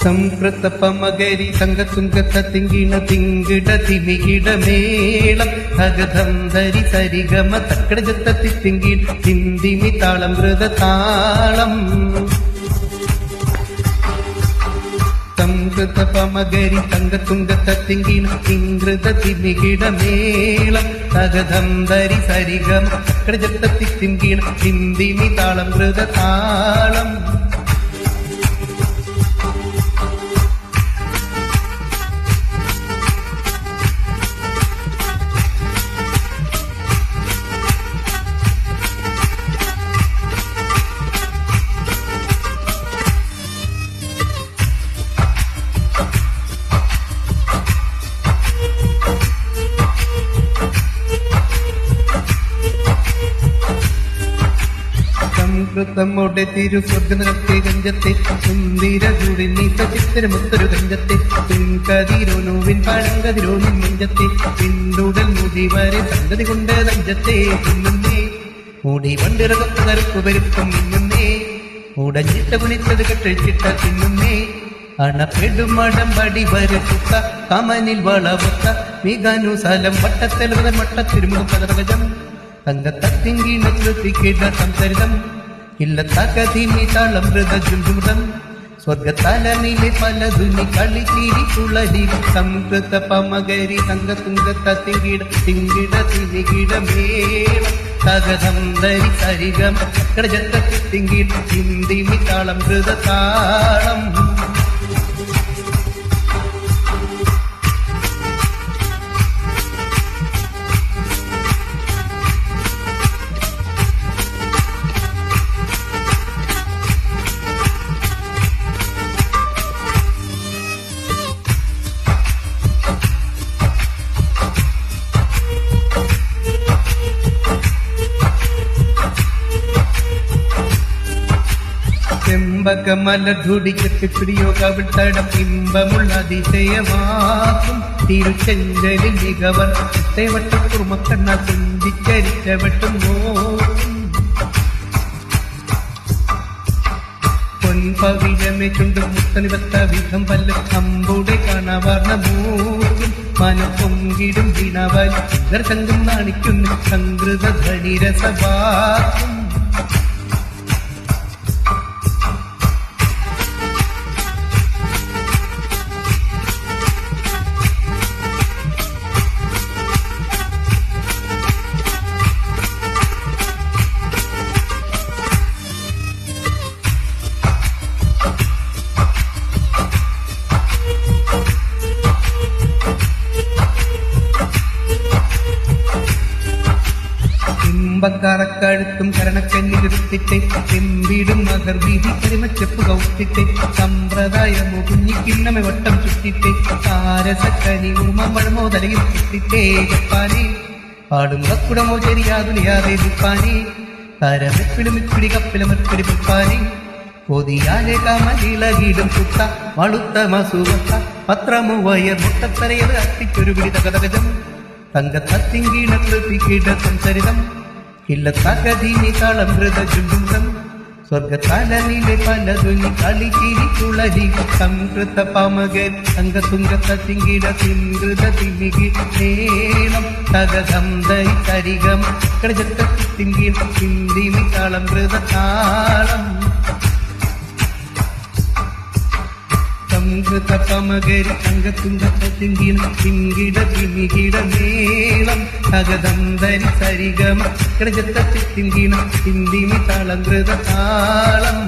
സംകൃത പമകരി സംഗതുംഗത തിങ്കിണ തിങ്കിട തിമികിട മേളം തകധം ധരി സരിഗമ തക്കടജത്തി തിങ്കിൻ തിന്തിമി താളം ഹൃദ താളം സംകൃത പമകരി സംഗതുംഗത തിങ്കിണ തിങ്കൃത തിമികിട മേളം തകധം ധരി സരിഗമ തക്കടജത്തി തിങ്കിൻ തിന്തിമി താളം ഹൃദ താളം സംകൃതമോടെ തിരു സ്വർഗനത്തെ ഗഞ്ചത്തെ സുന്ദര ചുടിനീത്ത ചിത്തരമുത്തൊരു ഗഞ്ചത്തെ പിൻകതിരോനുവിൻ പഴങ്കതിരോനിൻ നെഞ്ചത്തെ പിന്തുടൽ മുടി വരെ സംഗതി കൊണ്ട് നഞ്ചത്തെ പിന്നുന്നേ മുടി വണ്ടിറകൊത്ത കറുപ്പ് പെരുപ്പം മിന്നുന്നേ ഉടഞ്ഞിട്ട കുണിച്ചത് കെട്ടിച്ചിട്ട തിന്നുന്നേ അണപ്പെടുമടം പടി വരട്ടുത്ത കമനിൽ വളവത്ത മികാനുസലം വട്ടത്തെളുത മട്ടത്തിരുമുഖം പലവജം തങ്കത്തത്തിങ്കിണ ശ്രുതിക്കിട സംസരിതം ഇല്ലത്തകതിനി താളം ഹൃദ ജുംജുമുദം സ്വർഗത്തലമിലെ പലതുനി കളിച്ചിരി കുളടി സംകൃത പമകരി സംഗതുംഗത തിങ്കിട തിങ്കിട തിമികിട മേളം തകധം ധരി സരിഗം കടജത്തി തിങ്കിട തിന്തിമി താളം ഹൃദ താളം ചെമ്പകമലധുടിക്കെത്തിപ്പിടിയോ കവിട്ടടം ഇമ്പമുള്ള അതിശയമാക്കും തിരുച്ചെഞ്ചലിൽ മികവർ ചിട്ടവട്ടം കുറുമക്കണ്ണ ചിന്തിക്കരിച്ചവട്ടും നോക്കും പൊൻപവിഴമേ ചുണ്ടും മുത്തനിവത്ത വിധം പല്ല അമ്പുടെ കാണാവാർന്ന മൂക്കും മനം പൊങ്കിടും വീണാവാൽ ദർശങ്കം നാണിക്കുന്നു സംകൃത ധനിരസവാക്കും കറക്കഴുത്തും കരണക്കന്നിരുത്തിട്ടെ ചെമ്പിടും മകർ വീതി കരിമച്ചെപ്പ് കൗത്തിട്ടെ സമ്പ്രദായ മുകുഞ്ഞിക്കിണ്ണമെ വട്ടം ചുറ്റിട്ടെ താരസക്കനി ഉർമ്മഴമോ തലയിൽ ചുറ്റിട്ടേ കപ്പാനെ പാടും കക്കുടമോ ചെറിയാതുലിയാതെ ദിപ്പാനെ തരമെപ്പിടും ഇപ്പിടി കപ്പിലമെപ്പിടി പുപ്പാനെ പൊതിയാലെ കമലിളകിടും കുത്ത വളുത്ത മസുവത്ത പത്രമു വയർ മുട്ടത്തരയത് അത്തിക്കൊരു പിടി തകതകജം തങ്കത്തത്തിങ്കീണ കൃതിക്കിട സംസരിതം ഇല്ലത്തകതിനി താളം ഹൃദ ജുംജും സ്വർഗത്തലമിലെ പലതുനി കളിച്ചിരി കുളരി സംകൃത പമകരി സംഗതുംഗത തിങ്കിട തിങ്കൃത തിമികി മേളം തകധം ധരി സരിഗം കടജത്തി തിങ്കിട തിന്തിമി താളം ഹൃദ താളം സംകൃത പമകരി സംഗതുംഗത തിങ്കിട തിങ്കിട തിമികിട മേളം തകധം ധരി സരിഗം കടജത്തി തിങ്കിട തിന്തിമി താളം ഹൃദ താളം